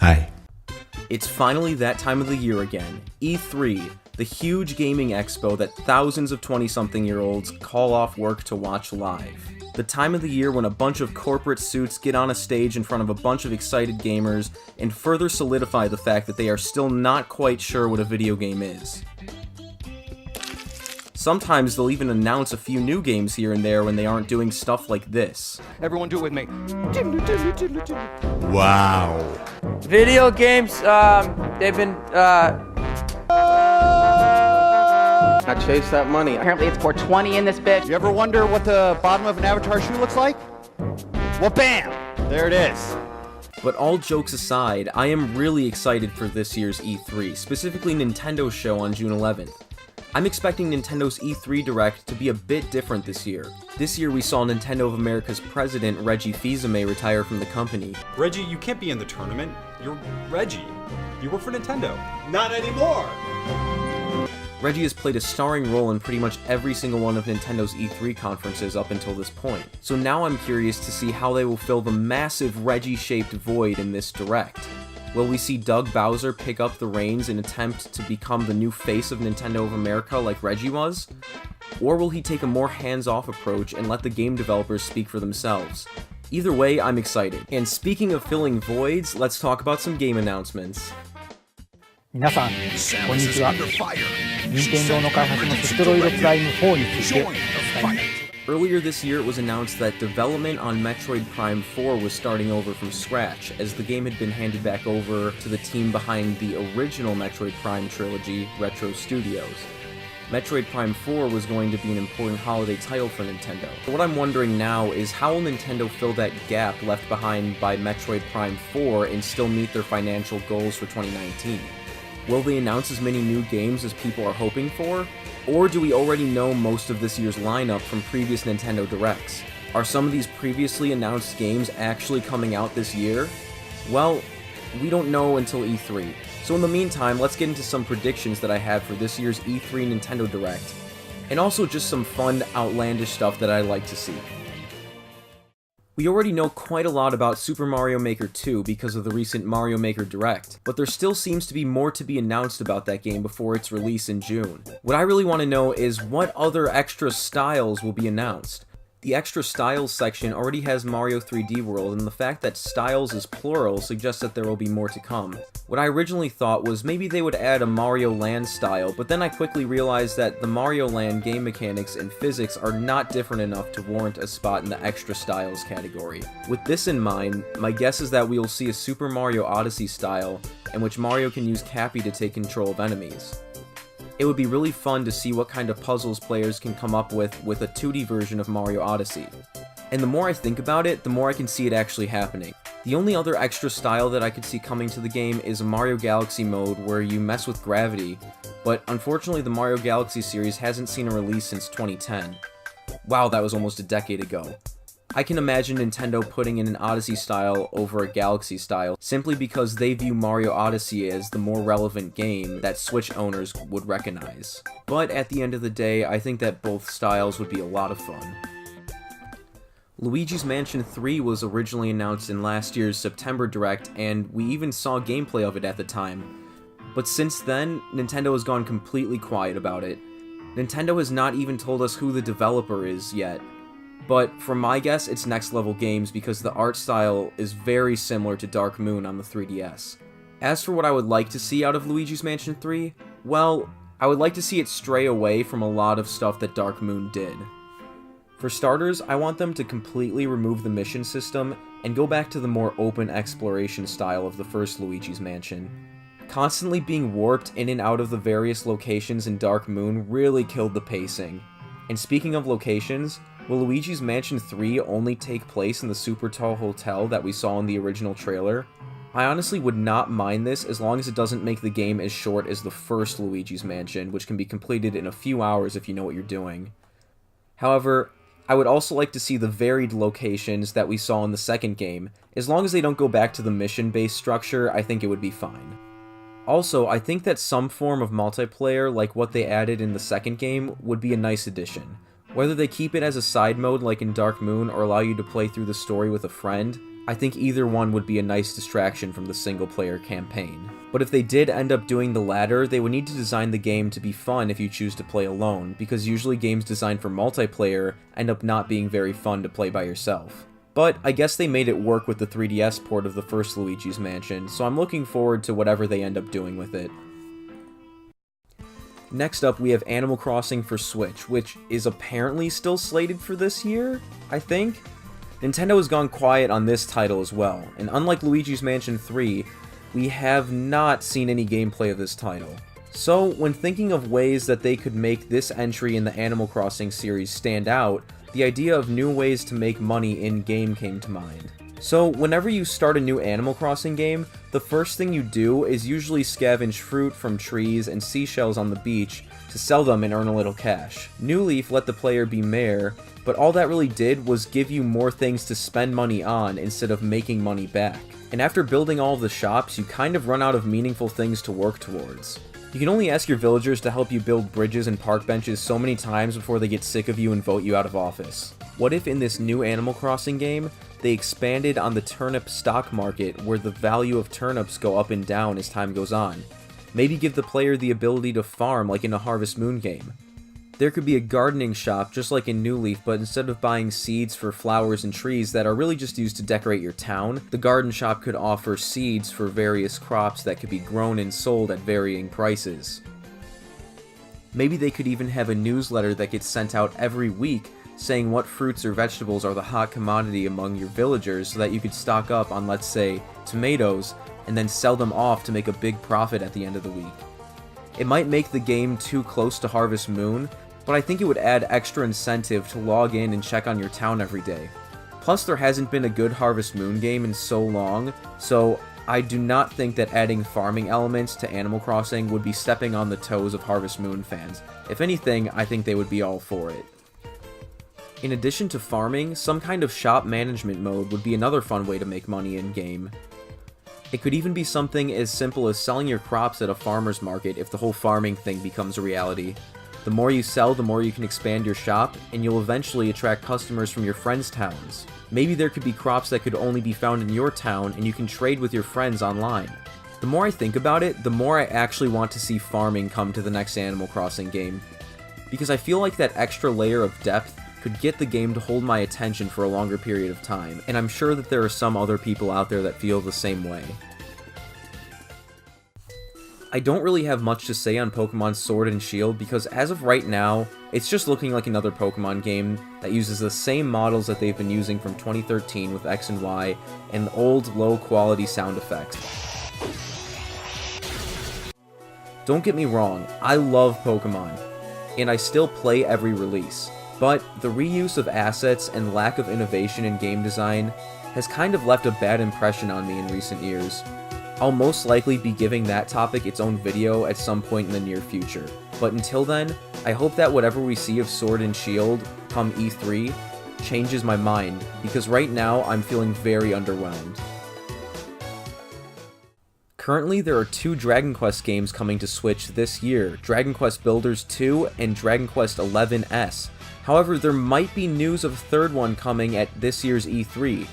Hi. It's finally that time of the year again, E3, the huge gaming expo that thousands of 20-something-year-olds call off work to watch live. The time of the year when a bunch of corporate suits get on a stage in front of a bunch of excited gamers and further solidify the fact that they are still not quite sure what a video game is. Sometimes they'll even announce a few new games here and there when they aren't doing stuff like this. Everyone do it with me. Wow. Video games, they've been, I chase that money. Apparently it's 420 in this bitch. You ever wonder what the bottom of an Avatar shoe looks like? Well, bam! There it is. But all jokes aside, I am really excited for this year's E3, specifically Nintendo's show on June 11th. I'm expecting Nintendo's E3 Direct to be a bit different this year. This year we saw Nintendo of America's president, Reggie Fils-Aimé, retire from the company. Reggie, you can't be in the tournament. You're Reggie. You work for Nintendo. Not anymore! Reggie has played a starring role in pretty much every single one of Nintendo's E3 conferences up until this point. So now I'm curious to see how they will fill the massive Reggie-shaped void in this Direct. Will we see Doug Bowser pick up the reins and attempt to become the new face of Nintendo of America like Reggie was? Or will he take a more hands-off approach and let the game developers speak for themselves? Either way, I'm excited. And speaking of filling voids, let's talk about some game announcements. 皆さん、こんにちは。任天堂の開発のステロイドプライム4についてお伝えします。 Earlier this year, it was announced that development on Metroid Prime 4 was starting over from scratch, as the game had been handed back over to the team behind the original Metroid Prime trilogy, Retro Studios. Metroid Prime 4 was going to be an important holiday title for Nintendo. What I'm wondering now is how will Nintendo fill that gap left behind by Metroid Prime 4 and still meet their financial goals for 2019? Will they announce as many new games as people are hoping for? Or do we already know most of this year's lineup from previous Nintendo Directs? Are some of these previously announced games actually coming out this year? Well, we don't know until E3. So in the meantime, let's get into some predictions that I have for this year's E3 Nintendo Direct, and also just some fun, outlandish stuff that I like to see. We already know quite a lot about Super Mario Maker 2 because of the recent Mario Maker Direct, but there still seems to be more to be announced about that game before its release in June. What I really want to know is what other extra styles will be announced. The extra styles section already has Mario 3D World, and the fact that styles is plural suggests that there will be more to come. What I originally thought was maybe they would add a Mario Land style, but then I quickly realized that the Mario Land game mechanics and physics are not different enough to warrant a spot in the extra styles category. With this in mind, my guess is that we will see a Super Mario Odyssey style, in which Mario can use Cappy to take control of enemies. It would be really fun to see what kind of puzzles players can come up with a 2D version of Mario Odyssey. And the more I think about it, the more I can see it actually happening. The only other extra style that I could see coming to the game is a Mario Galaxy mode where you mess with gravity, but unfortunately the Mario Galaxy series hasn't seen a release since 2010. Wow, that was almost a decade ago. I can imagine Nintendo putting in an Odyssey style over a Galaxy style, simply because they view Mario Odyssey as the more relevant game that Switch owners would recognize. But at the end of the day, I think that both styles would be a lot of fun. Luigi's Mansion 3 was originally announced in last year's September Direct, and we even saw gameplay of it at the time. But since then, Nintendo has gone completely quiet about it. Nintendo has not even told us who the developer is yet. But from my guess, it's Next Level Games because the art style is very similar to Dark Moon on the 3DS. As for what I would like to see out of Luigi's Mansion 3, well, I would like to see it stray away from a lot of stuff that Dark Moon did. For starters, I want them to completely remove the mission system and go back to the more open exploration style of the first Luigi's Mansion. Constantly being warped in and out of the various locations in Dark Moon really killed the pacing. And speaking of locations, will Luigi's Mansion 3 only take place in the super tall hotel that we saw in the original trailer? I honestly would not mind this as long as it doesn't make the game as short as the first Luigi's Mansion, which can be completed in a few hours if you know what you're doing. However, I would also like to see the varied locations that we saw in the second game. As long as they don't go back to the mission-based structure, I think it would be fine. Also, I think that some form of multiplayer, like what they added in the second game, would be a nice addition. Whether they keep it as a side mode like in Dark Moon or allow you to play through the story with a friend, I think either one would be a nice distraction from the single-player campaign. But if they did end up doing the latter, they would need to design the game to be fun if you choose to play alone, because usually games designed for multiplayer end up not being very fun to play by yourself. But I guess they made it work with the 3DS port of the first Luigi's Mansion, so I'm looking forward to whatever they end up doing with it. Next up, we have Animal Crossing for Switch, which is apparently still slated for this year, I think? Nintendo has gone quiet on this title as well, and unlike Luigi's Mansion 3, we have not seen any gameplay of this title. So, when thinking of ways that they could make this entry in the Animal Crossing series stand out, the idea of new ways to make money in-game came to mind. So, whenever you start a new Animal Crossing game, the first thing you do is usually scavenge fruit from trees and seashells on the beach to sell them and earn a little cash. New Leaf let the player be mayor, but all that really did was give you more things to spend money on instead of making money back. And after building all of the shops, you kind of run out of meaningful things to work towards. You can only ask your villagers to help you build bridges and park benches so many times before they get sick of you and vote you out of office. What if in this new Animal Crossing game, they expanded on the turnip stock market where the value of turnips go up and down as time goes on? Maybe give the player the ability to farm like in a Harvest Moon game. There could be a gardening shop just like in New Leaf, but instead of buying seeds for flowers and trees that are really just used to decorate your town, the garden shop could offer seeds for various crops that could be grown and sold at varying prices. Maybe they could even have a newsletter that gets sent out every week saying what fruits or vegetables are the hot commodity among your villagers so that you could stock up on, let's say, tomatoes, and then sell them off to make a big profit at the end of the week. It might make the game too close to Harvest Moon, but I think it would add extra incentive to log in and check on your town every day. Plus, there hasn't been a good Harvest Moon game in so long, so I do not think that adding farming elements to Animal Crossing would be stepping on the toes of Harvest Moon fans. If anything, I think they would be all for it. In addition to farming, some kind of shop management mode would be another fun way to make money in-game. It could even be something as simple as selling your crops at a farmer's market if the whole farming thing becomes a reality. The more you sell, the more you can expand your shop, and you'll eventually attract customers from your friends' towns. Maybe there could be crops that could only be found in your town, and you can trade with your friends online. The more I think about it, the more I actually want to see farming come to the next Animal Crossing game, because I feel like that extra layer of depth could get the game to hold my attention for a longer period of time, and I'm sure that there are some other people out there that feel the same way. I don't really have much to say on Pokemon Sword and Shield because as of right now, it's just looking like another Pokemon game that uses the same models that they've been using from 2013 with X and Y and old low-quality sound effects. Don't get me wrong, I love Pokemon, and I still play every release, but the reuse of assets and lack of innovation in game design has kind of left a bad impression on me in recent years. I'll most likely be giving that topic its own video at some point in the near future, but until then, I hope that whatever we see of Sword and Shield come E3 changes my mind, because right now I'm feeling very underwhelmed. Currently, there are 2 Dragon Quest games coming to Switch this year, Dragon Quest Builders 2 and Dragon Quest XI's. However, there might be news of a third one coming at this year's E3.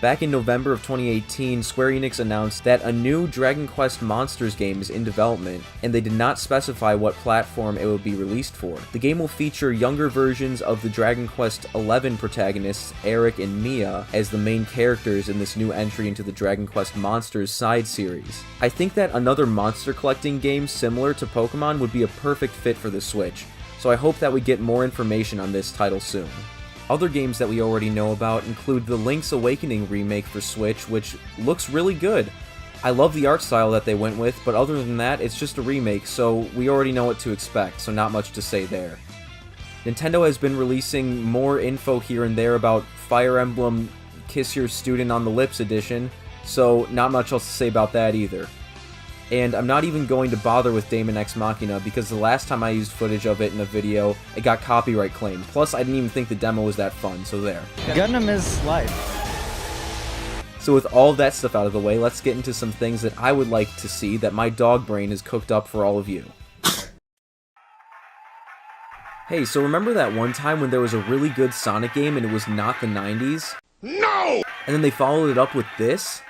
Back in November of 2018, Square Enix announced that a new Dragon Quest Monsters game is in development, and they did not specify what platform it would be released for. The game will feature younger versions of the Dragon Quest XI protagonists, Eric and Mia, as the main characters in this new entry into the Dragon Quest Monsters side series. I think that another monster collecting game similar to Pokemon would be a perfect fit for the Switch, so I hope that we get more information on this title soon. Other games that we already know about include the Link's Awakening remake for Switch, which looks really good. I love the art style that they went with, but other than that, it's just a remake, so we already know what to expect, so not much to say there. Nintendo has been releasing more info here and there about Fire Emblem Kiss Your Student on the Lips edition, so not much else to say about that either. And I'm not even going to bother with Daemon X Machina because the last time I used footage of it in a video, it got copyright claimed. Plus, I didn't even think the demo was that fun, so there. Gundam is life. So with all of that stuff out of the way, let's get into some things that I would like to see that my dog brain has cooked up for all of you. Hey, so remember that one time when there was a really good Sonic game and it was not the 90s? No! And then they followed it up with this?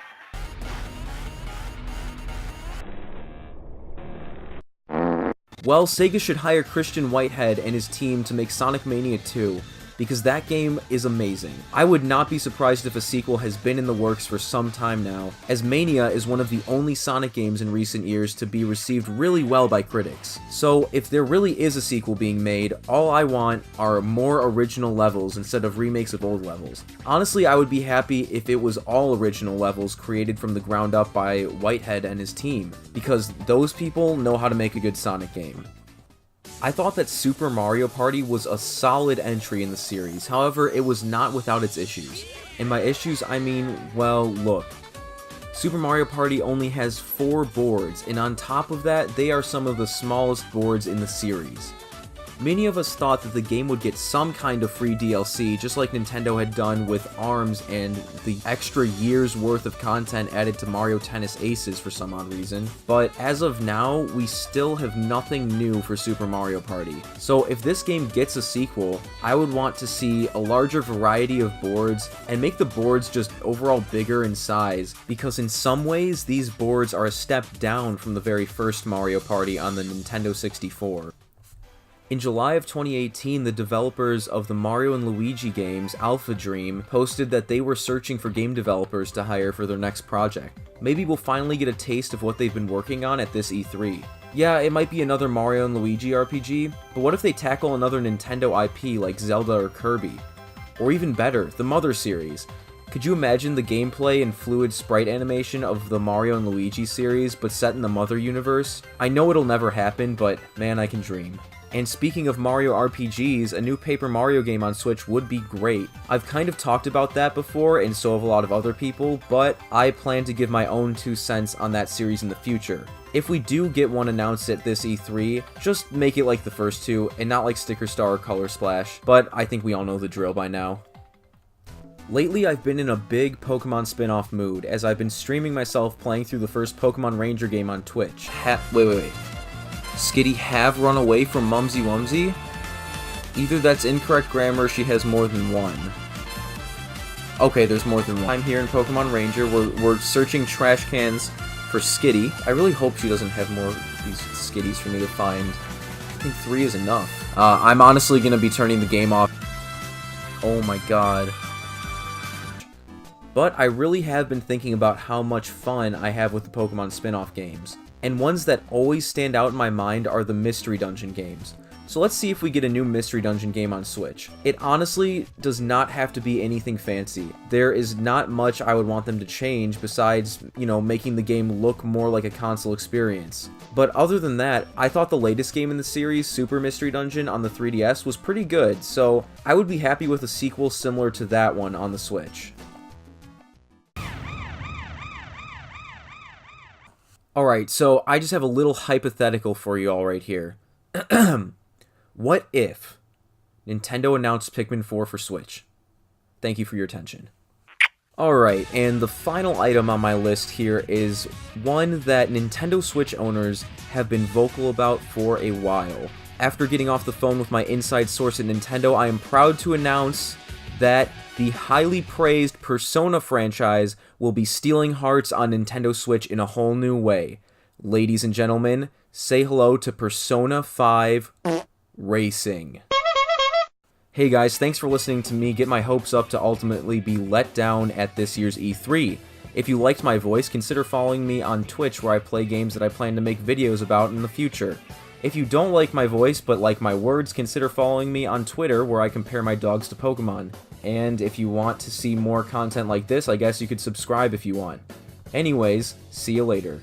Well, Sega should hire Christian Whitehead and his team to make Sonic Mania 2, because that game is amazing. I would not be surprised if a sequel has been in the works for some time now, as Mania is one of the only Sonic games in recent years to be received really well by critics. So if there really is a sequel being made, all I want are more original levels instead of remakes of old levels. Honestly, I would be happy if it was all original levels created from the ground up by Whitehead and his team, because those people know how to make a good Sonic game. I thought that Super Mario Party was a solid entry in the series, however, it was not without its issues. And by issues, I mean, well, look. Super Mario Party only has 4 boards, and on top of that, they are some of the smallest boards in the series. Many of us thought that the game would get some kind of free DLC, just like Nintendo had done with ARMS and the extra year's worth of content added to Mario Tennis Aces for some odd reason. But as of now, we still have nothing new for Super Mario Party. So if this game gets a sequel, I would want to see a larger variety of boards and make the boards just overall bigger in size, because in some ways, these boards are a step down from the very first Mario Party on the Nintendo 64. In July of 2018, the developers of the Mario and Luigi games, Alpha Dream, posted that they were searching for game developers to hire for their next project. Maybe we'll finally get a taste of what they've been working on at this E3. Yeah, it might be another Mario and Luigi RPG, but what if they tackle another Nintendo IP like Zelda or Kirby? Or even better, the Mother series. Could you imagine the gameplay and fluid sprite animation of the Mario and Luigi series, but set in the Mother universe? I know it'll never happen, but man, I can dream. And speaking of Mario RPGs, a new Paper Mario game on Switch would be great. I've kind of talked about that before, and so have a lot of other people, but I plan to give my own 2 cents on that series in the future. If we do get one announced at this E3, just make it like the first 2, and not like Sticker Star or Color Splash, but I think we all know the drill by now. Lately, I've been in a big Pokemon spin-off mood, as I've been streaming myself playing through the first Pokemon Ranger game on Twitch. Wait. Skitty have run away from Mumsy Wumsy? Either that's incorrect grammar or she has more than one. Okay, there's more than one. I'm here in Pokemon Ranger. We're searching trash cans for Skitty. I really hope she doesn't have more of these Skitties for me to find. I think 3 is enough. I'm honestly gonna be turning the game off. Oh my god. But I really have been thinking about how much fun I have with the Pokemon spin-off games. And ones that always stand out in my mind are the Mystery Dungeon games. So let's see if we get a new Mystery Dungeon game on Switch. It honestly does not have to be anything fancy. There is not much I would want them to change besides, making the game look more like a console experience. But other than that, I thought the latest game in the series, Super Mystery Dungeon on the 3DS, was pretty good, so I would be happy with a sequel similar to that one on the Switch. Alright, so I just have a little hypothetical for you all right here. What if Nintendo announced Pikmin 4 for Switch? Thank you for your attention. Alright, and the final item on my list here is one that Nintendo Switch owners have been vocal about for a while. After getting off the phone with my inside source at Nintendo, I am proud to announce that the highly praised Persona franchise will be stealing hearts on Nintendo Switch in a whole new way. Ladies and gentlemen, say hello to Persona 5 Racing. Hey guys, thanks for listening to me get my hopes up to ultimately be let down at this year's E3. If you liked my voice, consider following me on Twitch where I play games that I plan to make videos about in the future. If you don't like my voice but like my words, consider following me on Twitter where I compare my dogs to Pokemon. And if you want to see more content like this, I guess you could subscribe if you want. Anyways, see you later.